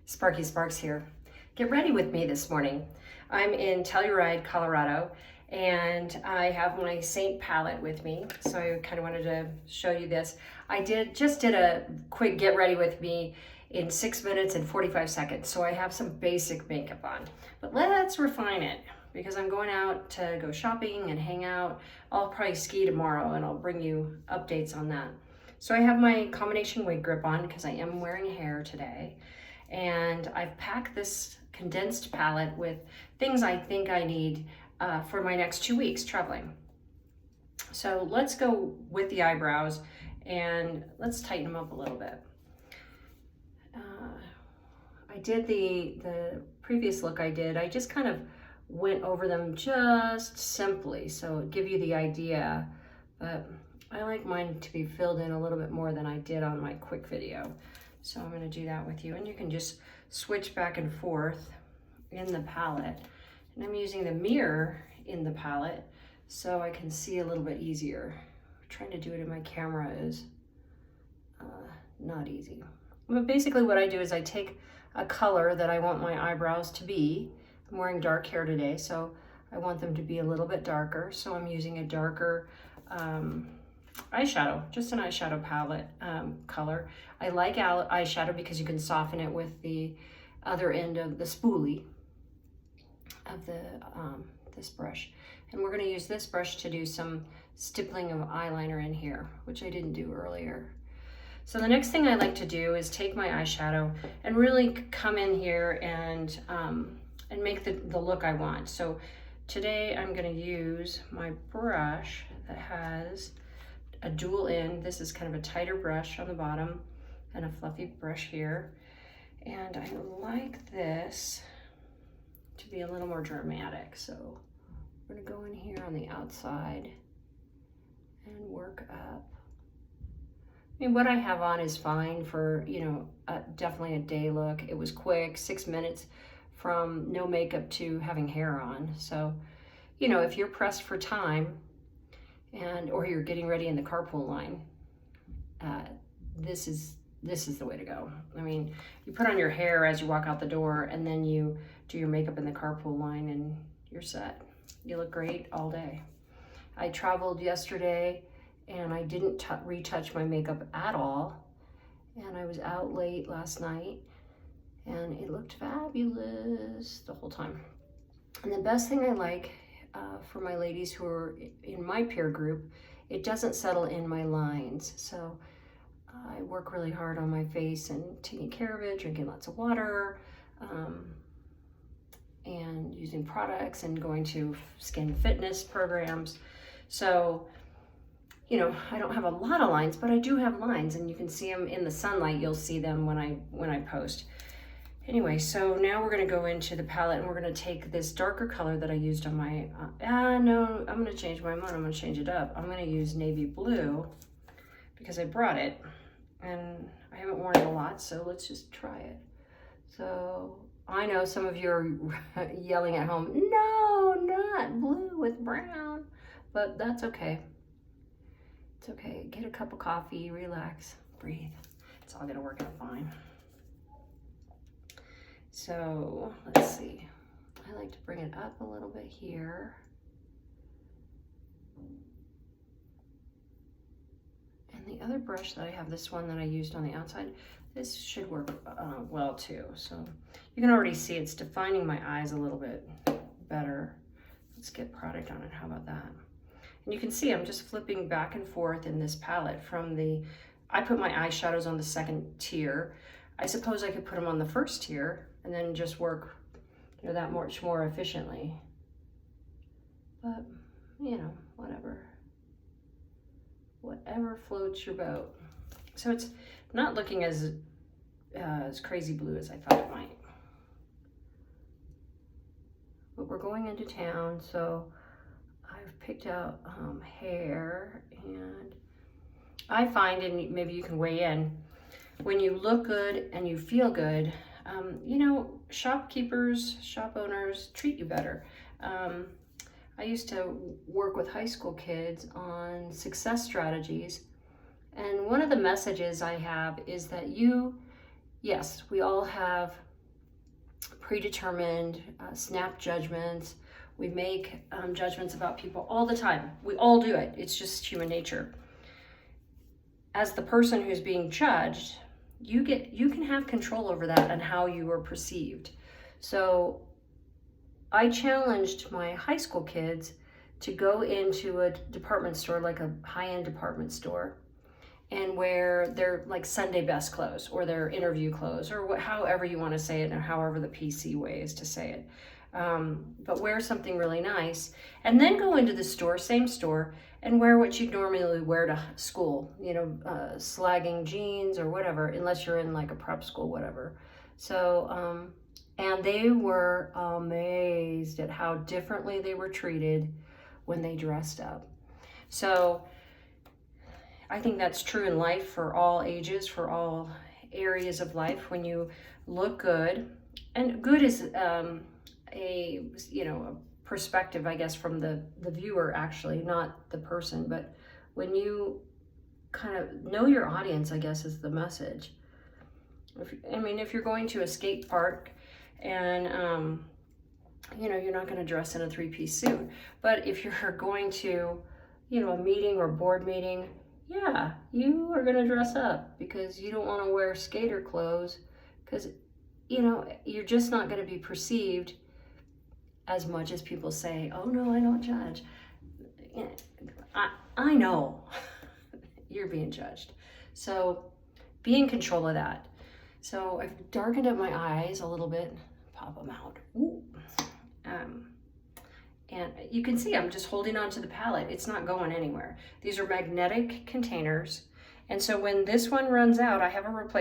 Sparky Sparks here. Get ready with me this morning. I'm in Telluride, Colorado, and I have my Seint palette with me. So I kind of wanted to show you this. I just did a quick get ready with me in 6 minutes and 45 seconds. So I have some basic makeup on, but let's refine it because I'm going out to go shopping and hang out. I'll probably ski tomorrow and I'll bring you updates on that. So I have my combination wig grip on because I am wearing hair today. And I've packed this condensed palette with things I think I need for my next 2 weeks traveling. So let's go with the eyebrows and let's tighten them up a little bit. I did the previous look I just kind of went over them just simply, so give you the idea, but I like mine to be filled in a little bit more than I did on my quick video. So I'm going to do that with you, and you can just switch back and forth in the palette. And I'm using the mirror in the palette so I can see a little bit easier. Trying to do it in my camera is not easy. But basically what I do is I take a color that I want my eyebrows to be. I'm wearing dark hair today, so I want them to be a little bit darker. So I'm using a darker eyeshadow, just an eyeshadow palette color. I like eyeshadow because you can soften it with the other end of the spoolie of the this brush. And we're going to use this brush to do some stippling of eyeliner in here, which I didn't do earlier. So the next thing I like to do is take my eyeshadow and really come in here and make the look I want. So today I'm going to use my brush that has a dual end. This is kind of a tighter brush on the bottom and a fluffy brush here. And I like this to be a little more dramatic. So I'm going to go in here on the outside and work up. I mean, what I have on is fine for, definitely a day look. It was quick, 6 minutes from no makeup to having hair on. So, if you're pressed for time, or you're getting ready in the carpool line, this is the way to go. I mean, you put on your hair as you walk out the door, and then you do your makeup in the carpool line, and you're set. You look great all day. I traveled yesterday, and I didn't retouch my makeup at all, and I was out late last night, and it looked fabulous the whole time. And the best thing I like for my ladies who are in my peer group, it doesn't settle in my lines. So I work really hard on my face and taking care of it, drinking lots of water, and using products and going to skin fitness programs. So, I don't have a lot of lines, but I do have lines, and you can see them in the sunlight. You'll see them when I post. Anyway, so now we're going to go into the palette, and we're going to take this darker color that I used on my, no, I'm going to change my mind. I'm going to change it up. I'm going to use navy blue because I brought it, and I haven't worn it a lot, so let's just try it. So I know some of you are yelling at home, no, not blue with brown, but that's okay. It's okay. Get a cup of coffee, relax, breathe. It's all going to work out fine. So let's see, I like to bring it up a little bit here. And the other brush that I have, this one that I used on the outside, this should work well too. So you can already see it's defining my eyes a little bit better. Let's get product on it, how about that? And you can see I'm just flipping back and forth in this palette from I put my eyeshadows on the second tier. I suppose I could put them on the first tier and then just work, that much more efficiently. But, whatever floats your boat. So it's not looking as crazy blue as I thought it might. But we're going into town, so I've picked out hair, and I find, and maybe you can weigh in, when you look good and you feel good, shopkeepers, shop owners treat you better. I used to work with high school kids on success strategies, and one of the messages I have is that yes, we all have predetermined, snap judgments. We make judgments about people all the time. We all do it. It's just human nature. As the person who's being judged, you can have control over that and how you are perceived. So I challenged my high school kids to go into a department store, like a high-end department store, and wear their like Sunday best clothes or their interview clothes, or however you want to say it, or however the PC way is to say it. But wear something really nice, and then go into the store, same store, and wear what you'd normally wear to school, you know, slagging jeans or whatever, unless you're in like a prep school, whatever. So, and they were amazed at how differently they were treated when they dressed up. So I think that's true in life for all ages, for all areas of life. When you look good, and good is a perspective, I guess, from the viewer, actually, not the person. But when you kind of know your audience, I guess, is the message. If you're going to a skate park and you're not going to dress in a 3-piece suit, but if you're going to a meeting or board meeting, yeah, you are going to dress up, because you don't want to wear skater clothes, because you're just not going to be perceived as much as people say, oh no, I don't judge. I know you're being judged. So be in control of that. So I've darkened up my eyes a little bit, pop them out. Ooh. And you can see I'm just holding on to the palette. It's not going anywhere. These are magnetic containers. And so when this one runs out, I have a replacement.